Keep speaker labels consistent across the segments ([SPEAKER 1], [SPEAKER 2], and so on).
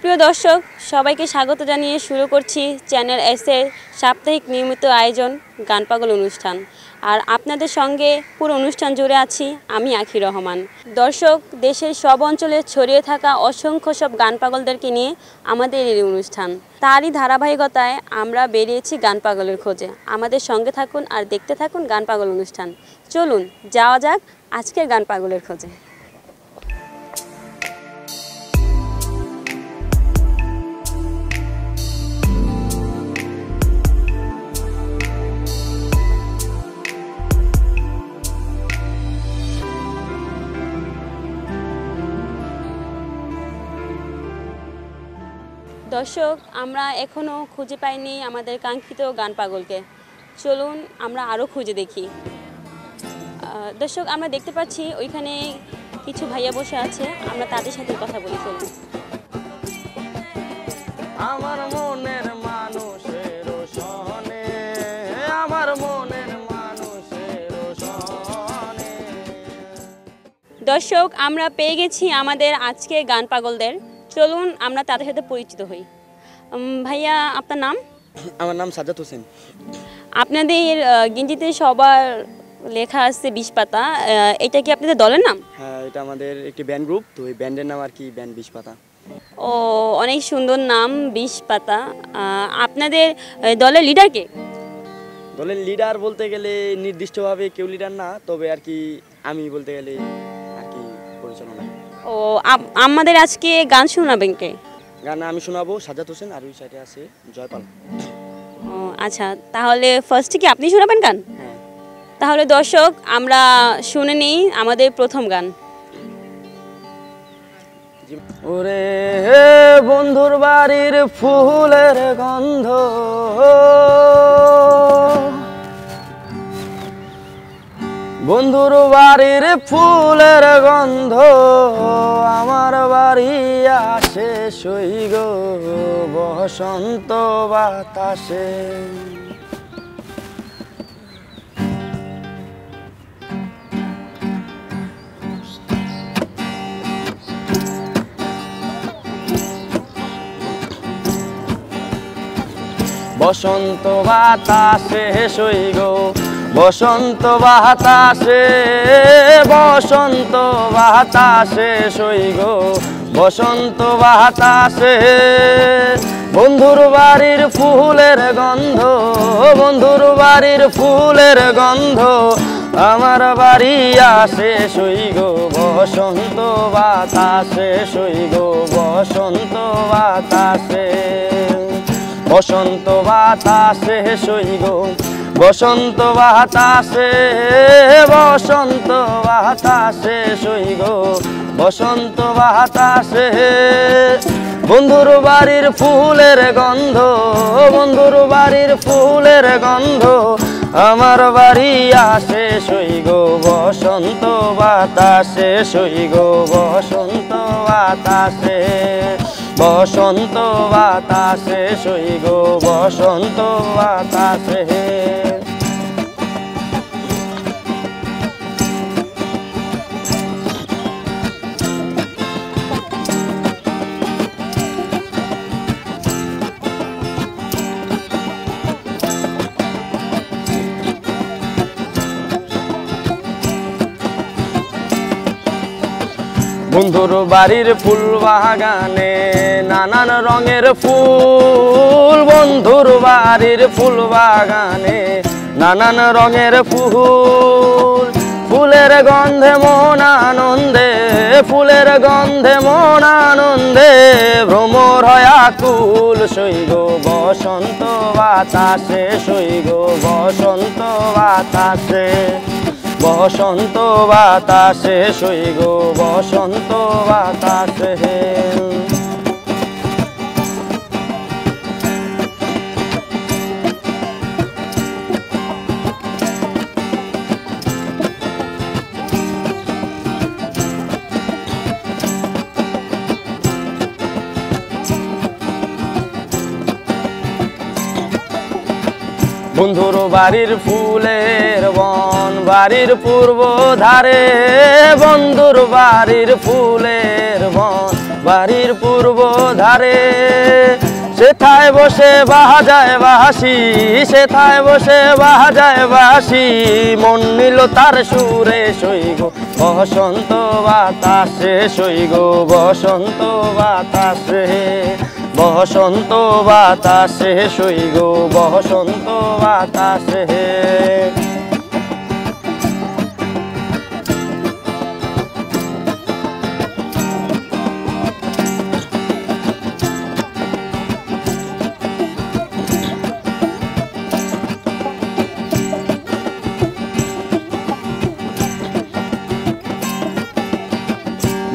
[SPEAKER 1] সুপ্রিয় দর্শক সবাইকে স্বাগত জানিয়ে শুরু করছি চ্যানেল এস এর সাপ্তাহিক নিয়মিত আয়োজন গান পাগল অনুষ্ঠান। আর আপনাদের সঙ্গে পুরো অনুষ্ঠান জুড়ে আছি আমি আখি রহমান। দর্শক, দেশের সব অঞ্চলে ছড়িয়ে থাকা অসংখ্য সব গান পাগলদেরকে নিয়ে আমাদের এই অনুষ্ঠান, তারই ধারাবাহিকতায় আমরা বেরিয়েছি গান পাগলের খোঁজে। আমাদের সঙ্গে থাকুন আর দেখতে থাকুন গান পাগল অনুষ্ঠান। চলুন যাওয়া যাক আজকের গান পাগলের খোঁজে। দর্শক, আমরা এখনও খুঁজে পাইনি আমাদের কাঙ্ক্ষিত গান পাগলকে। চলুন আমরা আরও খুঁজে দেখি। দর্শক, আমরা দেখতে পাচ্ছি ওইখানে কিছু ভাইয়া বসে আছে, আমরা তাদের সাথে কথা বলি। চলুন।
[SPEAKER 2] আমার মনের মানুষের সনে, আমার মনের মানুষের সনে।
[SPEAKER 1] দর্শক, আমরা পেয়ে গেছি আমাদের আজকে গান পাগলদের। চলুন আমরা তাদের সাথে পরিচিত হই। ভাইয়া, আপনার নাম?
[SPEAKER 2] আমার নাম সাজ্জাদ হোসেন।
[SPEAKER 1] আপনাদের গেঞ্জিতে সবার লেখা আছে 20 পাতা, এটা কি আপনাদের দলের নাম?
[SPEAKER 2] হ্যাঁ, এটা আমাদের একটি ব্যান্ড গ্রুপ, তো এই ব্যান্ডের নাম আর কি ব্যান্ড 20 পাতা।
[SPEAKER 1] ও, অনেক সুন্দর নাম 20 পাতা। আপনাদের দলের লিডার কে?
[SPEAKER 2] দলের লিডার বলতে গেলে নির্দিষ্টভাবে কেউ লিডার না, তবে আর কি আমি বলতে গেলে আর কি পরিচালনা।
[SPEAKER 1] ও, আমাদের আজকে গান শোনাবেন কে?
[SPEAKER 2] গান আমি শোনাবো সাজ্জাদ হোসেন, আর ওই সাইডে আছে জয়পাল।
[SPEAKER 1] ও আচ্ছা, তাহলে ফার্স্টে কি আপনি শোনাবেন গান?
[SPEAKER 2] হ্যাঁ।
[SPEAKER 1] তাহলে দর্শক, আমরা শুনে নিই আমাদের প্রথম গান।
[SPEAKER 2] ওরে বন্ধুর বাড়ির ফুলের গন্ধ, বন্ধুর বাড়ির ফুলের গন্ধ আমার বাড়ি আসে সইগ বসন্ত বাতাসে। বসন্ত বাতাসে সইগ বসন্ত বাতাসে, বসন্ত বাতাসে সইগ বসন্ত বাতাসে। বন্ধুর বাড়ির ফুলের গন্ধ, বন্ধুর বাড়ির ফুলের গন্ধ আমার বাড়ি আসে সইগ বসন্ত বাতাসে, সইগ বসন্ত বাতাসে। বসন্ত বাতাসে সইগ বসন্ত বাতাসে, বসন্ত বাতাসে সইগ বসন্ত বাতাসে। বন্ধুর বাড়ির ফুলের গন্ধ, বন্ধুর বাড়ির ফুলের গন্ধ আমার বাড়ি আসে সইগ বসন্ত বাতাসে, সইগ বসন্ত বাতাসে। বসন্ত বাতাসে সইগ বসন্ত বাতাসে। বন্ধুর বাড়ির ফুল বাগানে নানান রঙের ফুল, বন্ধুর বাড়ির ফুল বাগানে নানান রঙের ফুল। ফুলের গন্ধে মন আনন্দে, ফুলের গন্ধে মন আনন্দে ভ্রমর হয় আকুল সইগ বসন্ত বাতাসে, সইগ বসন্ত বাতাসে। বসন্ত বাতাসে সইগ বসন্ত বাতাসে। বন্ধুর বাড়ির ফুলের বন বাড়ির পূর্ব ধারে, বন্ধুর বাড়ির ফুলের বন বাড়ির পূর্ব ধারে, সেথায় বসে বাজায় বাঁশি, সেথায় বসে বাজায় বাঁশি, মন নিল তার সুরে সইগ বসন্ত বাতাসে, সইগ বসন্ত বাতাসে, বসন্ত বাতাসে, সইগ বসন্ত বাতাসে।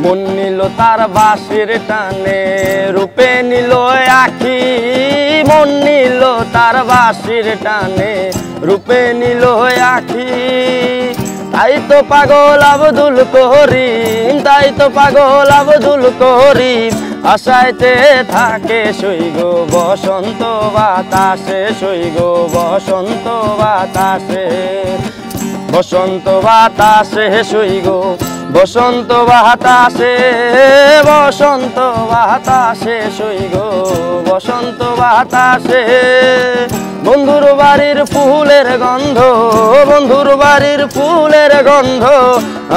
[SPEAKER 2] মন নিল তার বাঁশির টানে, রূপে নিল আখি, মন নিল তার বাঁশির টানে, রূপে নিল আখি। তাই তো পাগল আব্দুল করিম, তাই তো পাগল আব্দুল করিম, আশাইতে থাকে সইগ বসন্ত বাতাসে, সইগ বসন্ত বাতাসে, বসন্ত বাতাসে, সইগ বসন্ত বাতাসে, বসন্ত বাতাসে, সইগ বসন্ত বাতাসে। বন্ধুর বাড়ির ফুলের গন্ধ, বন্ধুর বাড়ির ফুলের গন্ধ,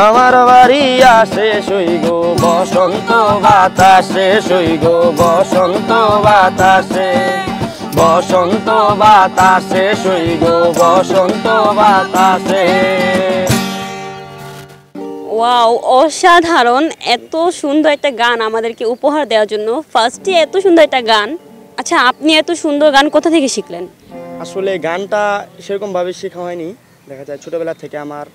[SPEAKER 2] আমার বাড়ি আসে সইগ বসন্ত বাতাসে, সইগ বসন্ত বাতাসে, বসন্ত বাতাসে, সইগ বসন্ত বাতাসে।
[SPEAKER 1] ওয়াও, অসাধারণ! এত সুন্দর একটা গান আমাদেরকে উপহার দেওয়ার জন্য, ফার্স্টে এত সুন্দর একটা গান। আচ্ছা, আপনি এত সুন্দর গান কোথা থেকে শিখলেন?
[SPEAKER 2] আসলে গানটা সেরকমভাবে শেখা হয়নি, দেখা যায় ছোটোবেলা থেকে আমার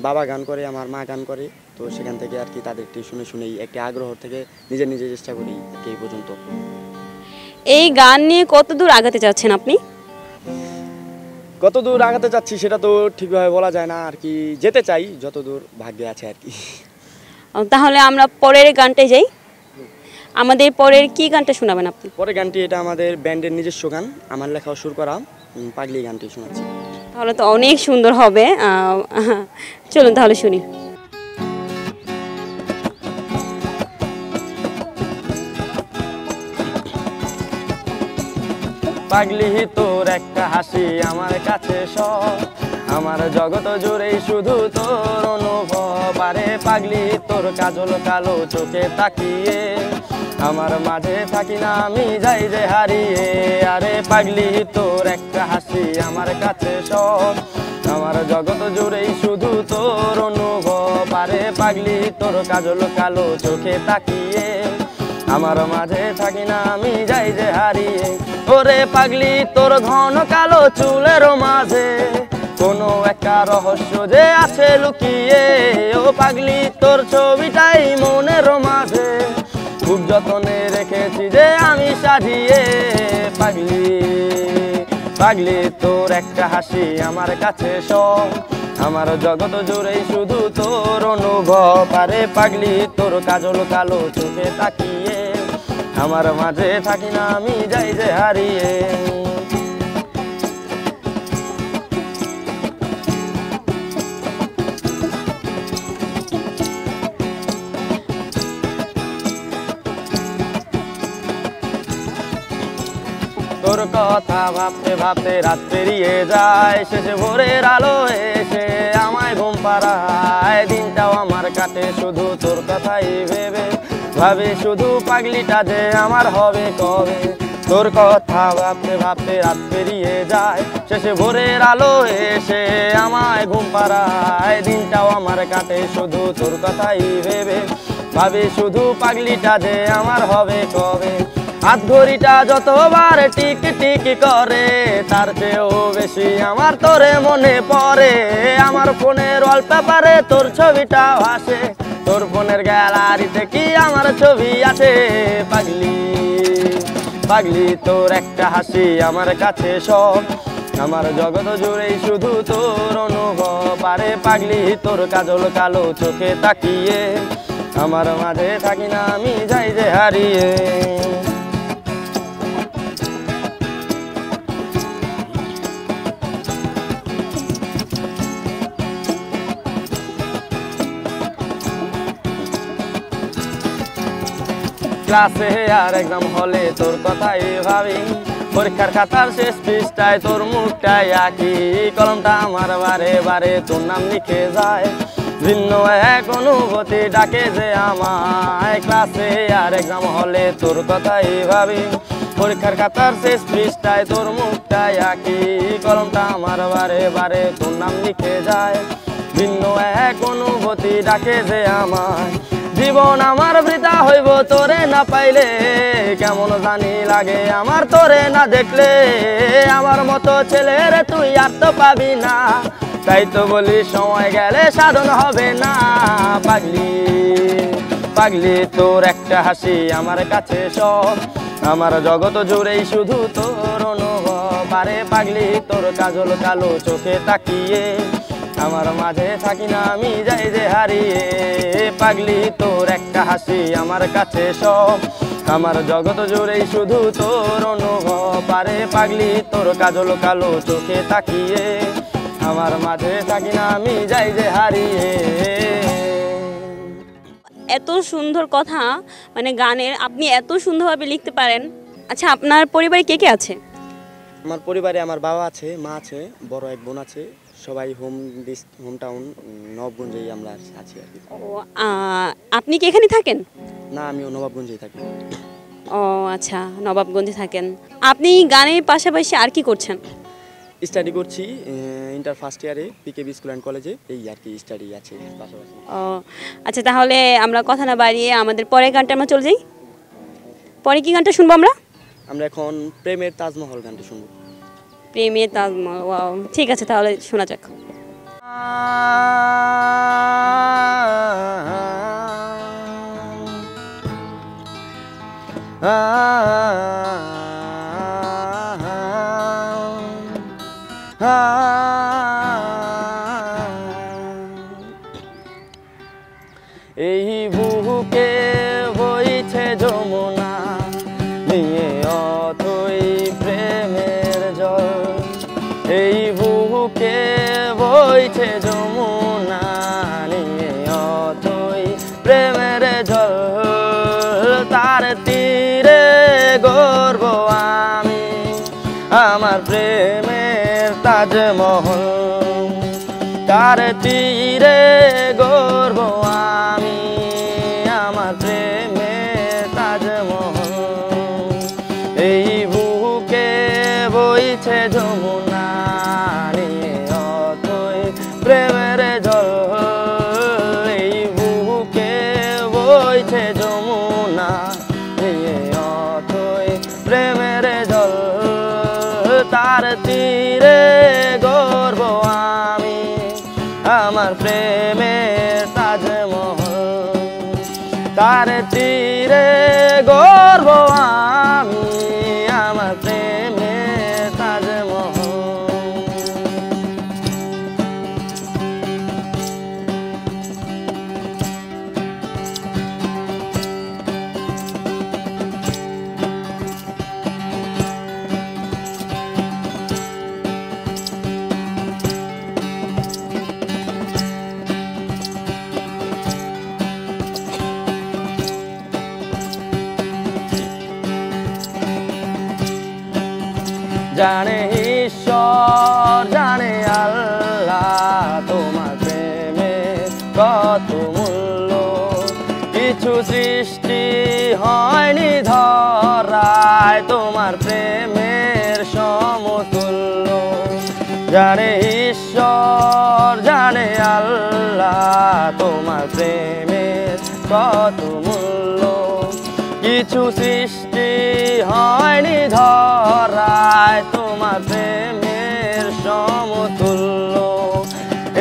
[SPEAKER 2] বাবা গান করে, আমার মা গান করে, তো সেখান থেকে আর কি তাদেরটি শুনে শুনেই একটি আগ্রহ থেকে নিজে নিজে চেষ্টা করি আর কি এই পর্যন্ত।
[SPEAKER 1] এই গান নিয়ে কত দূর আগাতে চাচ্ছেন আপনি?
[SPEAKER 2] কত দূর আগাতে চাচ্ছি সেটা তো ঠিকভাবে বলা যায় না আর কি, যেতে চাই যত দূর ভাগ্যে আছে আর কি।
[SPEAKER 1] তাহলে আমরা পরের গানটাই যাই। আমাদের পরের কি গানটা শোনাবেন আপনি?
[SPEAKER 2] পরের গানটি এটা আমাদের ব্যান্ডের নিজস্ব গান, আমার লেখাও সুর করা, পাগলি গানটি শোনাচ্ছি।
[SPEAKER 1] তাহলে তো অনেক সুন্দর হবে, চলুন তাহলে শুনি।
[SPEAKER 2] পাগলি তোর একটা হাসি আমার কাছে সব, আমার জগৎ জুড়েই শুধু তোর অনুভব। আরে পাগলি তোর কাজল কালো চোখে তাকিয়ে, আমার মাঝে থাকি না আমি যাই যে হারিয়ে। আরে পাগলি তোর একটা হাসি আমার কাছে সব, আমার জগৎ জুড়েই শুধু তোর অনুভব। আরে পাগলি তোর কাজল কালো চোখে তাকিয়ে, আমার মাঝে থাকি না আমি যাই যে হারিয়ে। ওরে পাগলি তোর ঘন কালো চুলের মাঝে কোনো একটা রহস্য যে আছে লুকিয়ে। ও পাগলি তোর ছবিটাই মনের মাঝে খুব যত্নে রেখেছি যে আমি সাজিয়ে। পাগলি পাগলি তোর একটা হাসি আমার কাছে সব, আমার জগৎ জুড়েই শুধু তোর অনুভব। আরে পাগলি তোর কাজল কালো চোখে তাকিয়ে, আমার মাঝে থাকি না আমি যাই যে হারিয়ে। তোর কথা ভাবতে ভাবতে রাত পেরিয়ে যায়, শেষে ভোরের আলো এসে আমায় ঘুম পাড়ায়। দিনটাও আমার কাটে শুধু তোর কথাই ভেবে, ভাবে শুধু পাগলিটা যে আমার হবে কবে। তোর কথা ভাবতে ভাবতে রাত পেরিয়ে যায়, শেষে ভোরের আলো এসে আমায় ঘুম পাড়ায়। দিনটাও আমার কাটে শুধু তোর কথাই ভেবে, ভাবে শুধু পাগলিটা যে আমার হবে কবে। হাত ঘড়িটা যতবার টিক টিক করে, তার চেয়েও বেশি আমার তোরে মনে পড়ে। আমার ফোনের ওয়ালপেপারে তোর ছবিটা ভাসে, তোর ফোনের গ্যালারিতে কি আমার ছবি আছে। পাগলি পাগলি তোর একটা হাসি আমার কাছে সব, আমার জগৎ জুড়েই শুধু তোর অনুভব। আরে পাগলি তোর কাজল কালো চোখে তাকিয়ে, আমার মাঝে থাকি না আমি যাই যে হারিয়ে। ক্লাসে আর এক্সাম হলে তোর কথাই ভাবি, পরীক্ষার খাতার শেষ পৃষ্ঠায় তোর মুখটাই আঁকি, কলমটা আমার বারে বারে তোর নাম লিখে যায়, ভিন্ন এক অনুভূতি ডাকে যে আমায়, ক্লাসে আর এক্সাম হলে তোর কথাই ভাবি, পরীক্ষার খাতার শেষ পৃষ্ঠায় তোর মুখটাই আঁকি, কলমটা আমার বারে বারে তোর নাম লিখে যায়, ভিন্ন এক অনুভূতি ডাকে যে আমায়, জীবন আমার বৃথা হইব তোরে না পাইলে, কেমন জানি লাগে আমার তোরে না দেখলে, আমার মতো ছেলের তুই আর তো পাবি না, তাই তো বলি সময় গেলে সাধন হবে না, পাগলি পাগলি তোর একটা হাসি আমার কাছে সব, আমার জগৎ জুড়েই শুধু তোর অনুভব, আরে পাগলি তোর কাজল কালো চোখে তাকিয়ে, আমার মাঝে থাকি না আমি যাই যে হারিয়ে, পাগলি তোর একটা হাসি আমার কাছে সব, আমার জগৎ জুড়েই শুধু তোর অনুভব, আরে পাগলি তোর কাজল কালো চোখে তাকিয়ে, আমার মাঝে থাকি না আমি যাই যে হারিয়ে।
[SPEAKER 1] এত সুন্দর কথা, মানে গানের আপনি এত সুন্দরভাবে লিখতে পারেন। আচ্ছা, আপনার পরিবারে কে কে আছে?
[SPEAKER 3] আমার পরিবারে আমার বাবা আছে, মা আছে, বড় এক বোন আছে, সবাই হোম টাউন নবাবগঞ্জেই আমরা আছি আর কি।
[SPEAKER 1] ও, আপনি কি এখানে থাকেন?
[SPEAKER 3] না, আমিও নবাবগঞ্জেই থাকি।
[SPEAKER 1] ও আচ্ছা, নবাবগঞ্জে থাকেন। আপনি গানের পাশাপাশি আর কি করছেন?
[SPEAKER 3] স্টাডি করছি ইন্টার ফার্স্ট ইয়ারে পিকেবি স্কুল অ্যান্ড কলেজে, এই আর কি স্টাডি আছে পাশাপাশি।
[SPEAKER 1] ও আচ্ছা, তাহলে আমরা কথা না বাড়িয়ে আমাদের পরের গানটা আমরা চলে যাই। পরে কি গানটা শুনবো আমরা?
[SPEAKER 3] আমরা এখন প্রেমের তাজমহল গানটি শুনবো।
[SPEAKER 1] প্রেমের তাজমহল, ওয়াও, ঠিক আছে, তাহলে শোনা যাক।
[SPEAKER 2] এই বুকে বইছে যমুনা নিয়ে অথই প্রেমের জল, এই বুকে বইছে যমুনা নিয়ে অথই প্রেমের জল, তার তীরে গর্ব আমি আমার প্রেমের তাজমহল, তার তীরে গর্ব আমি আমার প্রেমের তাজমহল, এই বুকে বইছে যমুনা নিয়ে অথই প্রেমের জল, এই বুকে বইছে যমুনা নিয়ে অথই প্রেমের জল, তার তীরে গর্ব আমি আমার প্রেমের তাজমহল, তার তীরে গর্ব আমি আমার প্রেমের তাজমহল। জানে ঈশ্বর জানে আল্লাহ তোমার প্রেমের কত মূল্য, কিছু সৃষ্টি হয়নি ধরায় তোমার প্রেমের সমতুল্য, জানে ঈশ্বর জানে আল্লাহ তোমার প্রেমের কত মূল্য, কিছু সৃষ্টি হয়নি ধরায় তোমার প্রেমের সমতুল্য,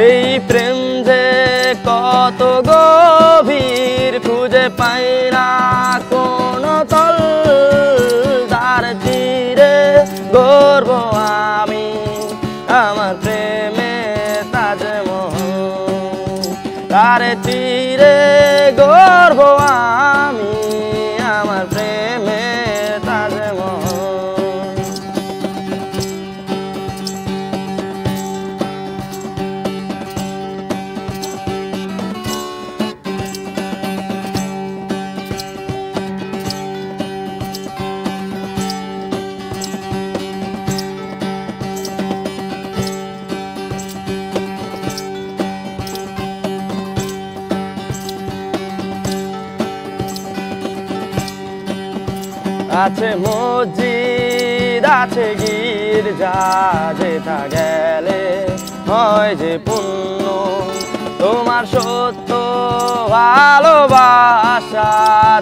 [SPEAKER 2] এই প্রেম যে কত গভীর খুঁজে পাই না কোনো তল, তার তীরে গর্ব আমি আমার প্রেমের তাজমহল, তার তীরে গর্ব আমি আমার প্রেমের তাজমহল। আছে মসজিদ আছে গির্জা, যেটা গেলে হয় যে পুণ্য, তোমার সত্য ভালোবাসা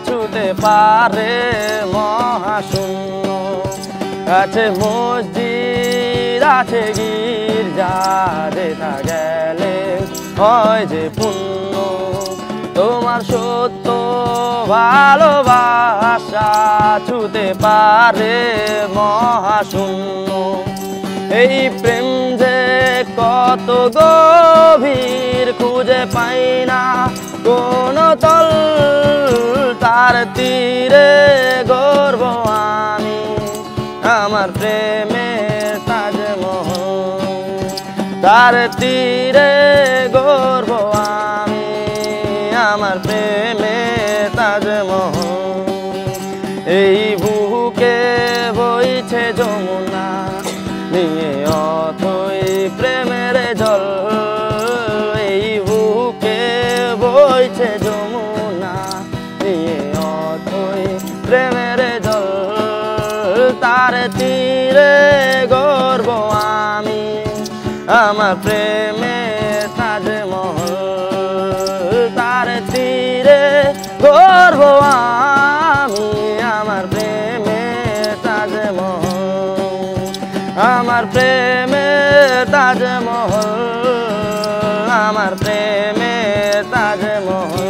[SPEAKER 2] ছুতে পারে মহাশূন্য। আছে মসজিদ আছে গির্জা, যেটা গেলে হয় যে পুণ্য, তোমার সত্য ভালোবাসা ছুতে পারে মহাশূন্য। এই প্রেম যে কত গভীর খুঁজে পাই না কোনো তল, তার তীরে গর্ব আমি আমার প্রেমের তাজমহল, তার তীরে গর্ব আমি আমার প্রেমের তাজমহল। এই বুকে বইছে যমুনা নিয়ে অথই প্রেমের জল, এই বুকে বইছে যমুনা নিয়ে অথই প্রেমের জল, তার তীরে গর্ব আমি আমার প্রেমের তাজমহল, তার তীরে গর্ব আমি আমার প্রেমের তাজমহল, আমার প্রেমের তাজমহল, আমার প্রেমের তাজমহল,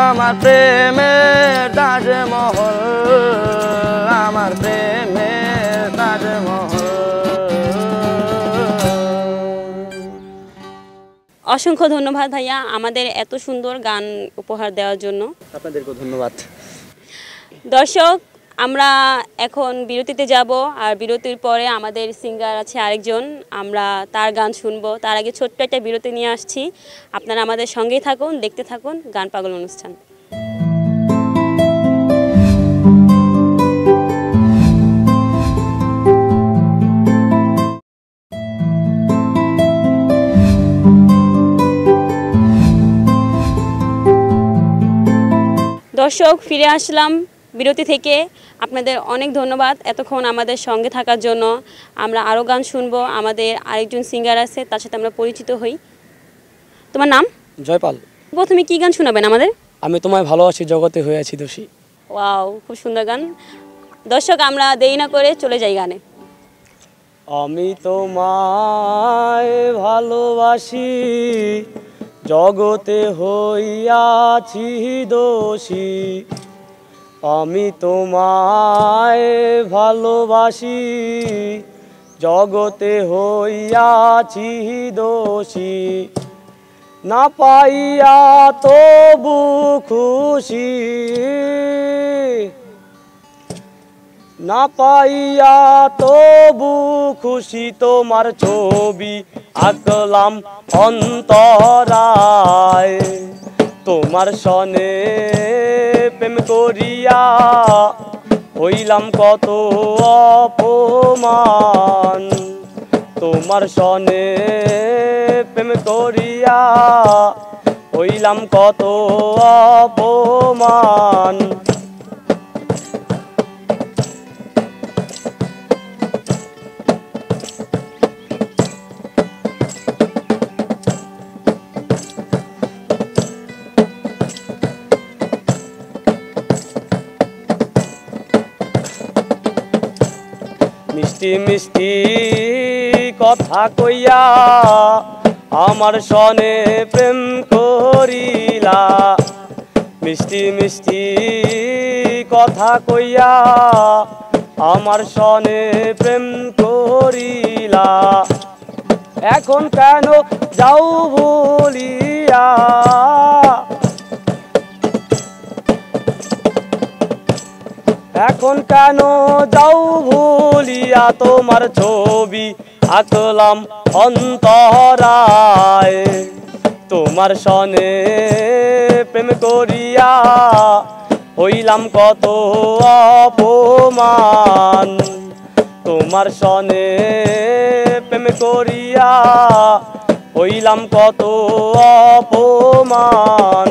[SPEAKER 2] আমার প্রেমের তাজমহল, আমার প্রেমের তাজমহল।
[SPEAKER 1] অসংখ্য ধন্যবাদ ভাইয়া আমাদের এত সুন্দর গান উপহার দেওয়ার জন্য।
[SPEAKER 3] আপনাদেরকেও ধন্যবাদ।
[SPEAKER 1] দর্শক, আমরা এখন বিরতিতে যাব, আর বিরতির পরে আমাদের সিঙ্গার আছে আরেকজন, আমরা তার গান শুনবো। তার আগে ছোট্ট একটা বিরতি নিয়ে আসছি, আপনারা আমাদের সঙ্গেই থাকুন, দেখতে থাকুন গান পাগল অনুষ্ঠান। দর্শক, ফিরে আসলাম বিরতি থেকে। আপনাদের অনেক ধন্যবাদ এতক্ষণ আমাদের সঙ্গে থাকার জন্য। আমরা আরও গান শুনবো, আমাদের আরেকজন সিঙ্গার আছে, তার সাথে আমরা পরিচিত হই। তোমার নাম?
[SPEAKER 4] জয়পাল।
[SPEAKER 1] প্রথমে কি গান শোনাবেন আমাদের?
[SPEAKER 4] আমি তোমায় ভালোবাসি জগতে হয়েছি দোষী।
[SPEAKER 1] ওয়াও, খুব সুন্দর গান। দর্শক, আমরা দেরি না করে চলে যাই গানে।
[SPEAKER 4] আমি তোমায় ভালোবাসি জগতে হইয়াছি দোষী, আমি তোমায় ভালোবাসি জগতে হইয়াছি দোষী, না পাইয়া তবু খুশি, না পাইয়া তবু খুশি, তোমার ছবি আঁকলাম অন্তরায়, তোমার সনে প্রেম করিয়া হইলাম কত অপমান, তোমার সনে প্রেম করিয়া হইলাম কত অপমান। মিষ্টি মিষ্টি কথা কইয়া আমার সনে প্রেম করিলা, মিষ্টি মিষ্টি কথা কইয়া আমার সনে প্রেম করিলা, এখন কেন যাও ভুলিয়া, এখন কেন যাও ভুলিয়া, তোমার ছবি আঁকলাম অন্তরায়, তোমার সনে প্রেম করিয়া হইলাম কত অপমান, তোমার সনে প্রেম করিয়া হইলাম কত অপমান।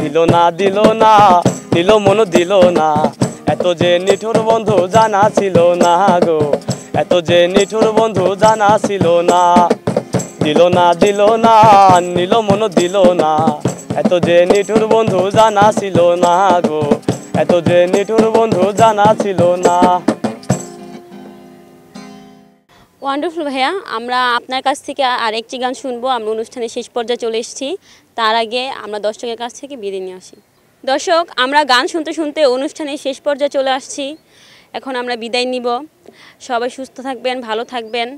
[SPEAKER 4] দিল না দিল না নিল মন দিল না এত যে নিঠুর বন্ধু জানা ছিল না গো এত যে নিঠুর বন্ধু জানা ছিল না দিল না দিল না নিল মন দিল না এত যে নিঠুর বন্ধু জানা ছিল না গো এত যে নিঠুর বন্ধু জানা ছিল না।
[SPEAKER 1] ওয়ান্ডারফুল ভাইয়া, আমরা আপনার কাছ থেকে আরেকটি গান শুনবো। আমরা অনুষ্ঠানের শেষ পর্যায়ে চলে এসেছি, তার আগে আমরা দর্শকের কাছ থেকে বিদায় নিয়ে আসি। দর্শক, আমরা গান শুনতে শুনতে অনুষ্ঠানের শেষ পর্যায়ে চলে আসছি, এখন আমরা বিদায় নিব। সবাই সুস্থ থাকবেন, ভালো থাকবেন,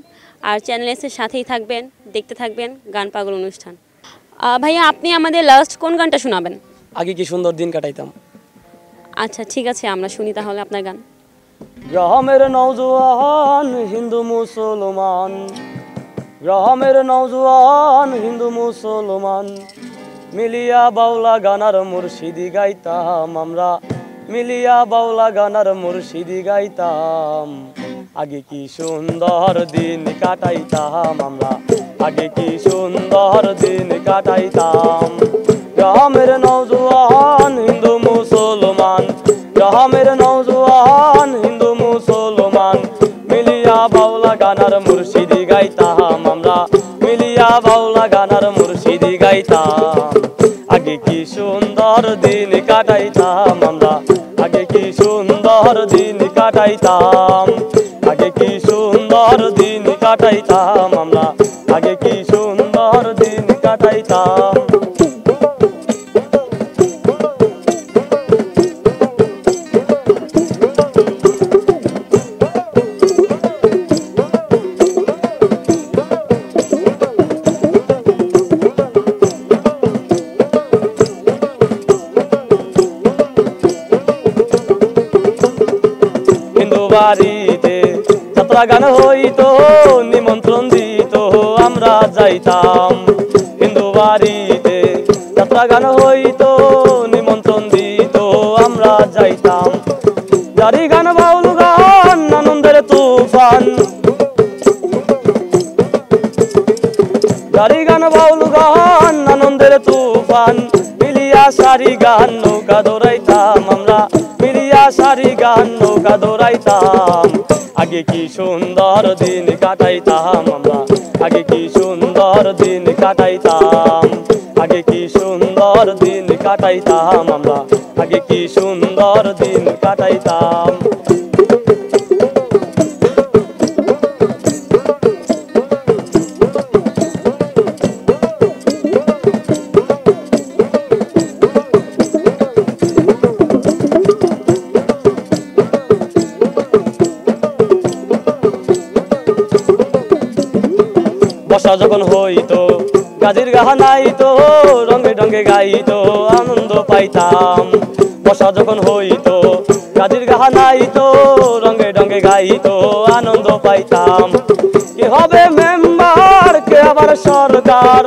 [SPEAKER 1] আর চ্যানেল এসের সাথেই থাকবেন, দেখতে থাকবেন গান পাগল অনুষ্ঠান। ভাইয়া, আপনি আমাদের লাস্ট কোন গানটা শোনাবেন?
[SPEAKER 4] আগে কি সুন্দর দিন কাটাইতাম।
[SPEAKER 1] আচ্ছা ঠিক আছে, আমরা শুনি তাহলে আপনার গান।
[SPEAKER 4] গ্রামের নওজোয়ান হিন্দু মুসলমান, গ্রামের নওজোয়ান হিন্দু মুসলমান, মিলিয়া বাউলা গানার মুর্শিদি গাইতাম আমরা, মিলিয়া বাউলা গানার মুর্শিদি গাইতাম। আগে কি সুন্দর দিন কাটাইতাম আমরা, আগে কি সুন্দর দিন কাটাইতাম। গ্রামের নওজোয়ান হিন্দু মুসলমান, গ্রামের নওজোয়ান হিন্দু মুসলমান, মিলিয়া বাউলা গানার মুর্শিদি গাইতাম আমরা, মিলিয়া বাউলা গানার মুর্শিদি গাইতাম। আগে কি সুন্দর দিন কাটাইতাম আমরা, আগে কি সুন্দর দিন কাটাইতাম, আগে কি সুন্দর দিন কাটাইতাম আমরা, আগে কি সুন্দর দিন কাটাইতাম। বাড়িতে যাত্রা গান হইতো, নিমন্ত্রণ দিত আমরা যাইতাম। হিন্দু বাড়িতে যাত্রা গান হইতো, নিমন্ত্রণ দিত আমরা যাইতাম। জারি গান বাউল গান আনন্দের তুফান, জারি গান বাউল গান আনন্দের তুফান, মিলিয়া সারি গান নৌকা দৌড়াইতাম আমরা, মিলিয়া সারি গান নৌকা দৌড়াইতাম। আগে কি সুন্দর দিন কাটাইতাম আমরা, আগে কি সুন্দর দিন কাটাইতাম, আগে কি সুন্দর দিন কাটাইতাম আমরা, আগে কি সুন্দর দিন কাটাইতাম। বর্ষা যখন হইতো গাজির গাহানাইতো, রঙে রঙে গাইতো আনন্দ পাইতাম। বর্ষা যখন হইতো গাজির গাহানাইতো, রঙে রঙে গাইতো আনন্দ পাইতাম। কে হবে মেম্বার, কে আবার সরকার,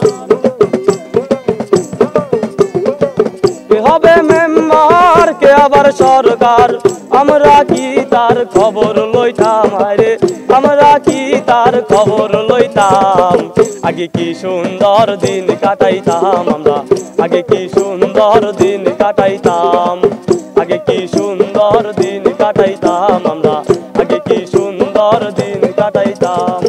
[SPEAKER 4] কে হবে মেম্বার, কে আবার সরকার, আমরা কি তার খবর লইতাম। আরে আমরা কি তার খবর লইতাম। আগে কি সুন্দর দিন কাটাইতাম আমরা, আগে কি সুন্দর দিন কাটাইতাম, আগে কি সুন্দর দিন কাটাইতাম আমরা, আগে কি সুন্দর দিন কাটাইতাম।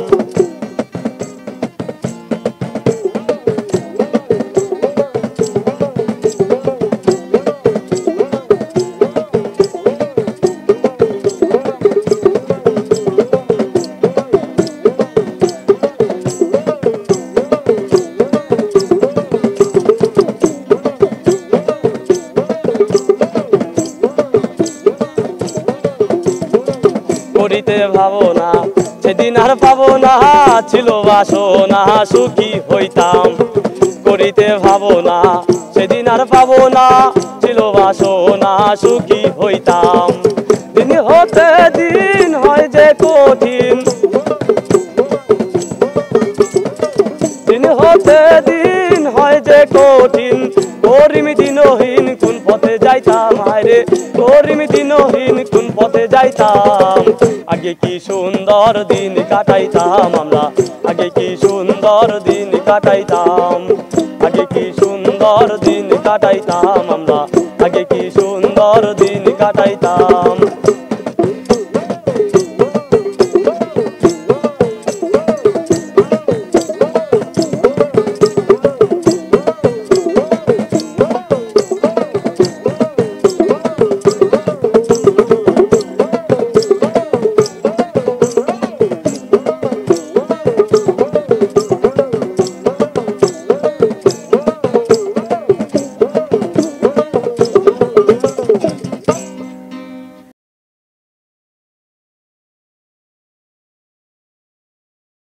[SPEAKER 4] করিতে ভাবনা সেদিন আর পাবো না, ছিল বাসনা সুখী হইতাম। করিতে ভাবনা সেদিন আর পাবো না, ছিল বাসনা সুখী হইতাম। দিন হতে দিন হয় যে কঠিন, দিন হতে দিন হয় যে কঠিন, করিম দিনহীন কোন পথে যাইতাম। হায়রে করিম দিনহীন কোন পথে যাইতাম। আগে কি সুন্দর দিন কাটাইতাম আমরা, আগে কি সুন্দর দিন কাটাইতাম, আগে কি সুন্দর সুন্দর দিন কাটাইতাম আমরা, আগে কি সুন্দর দিন কাটাইতাম।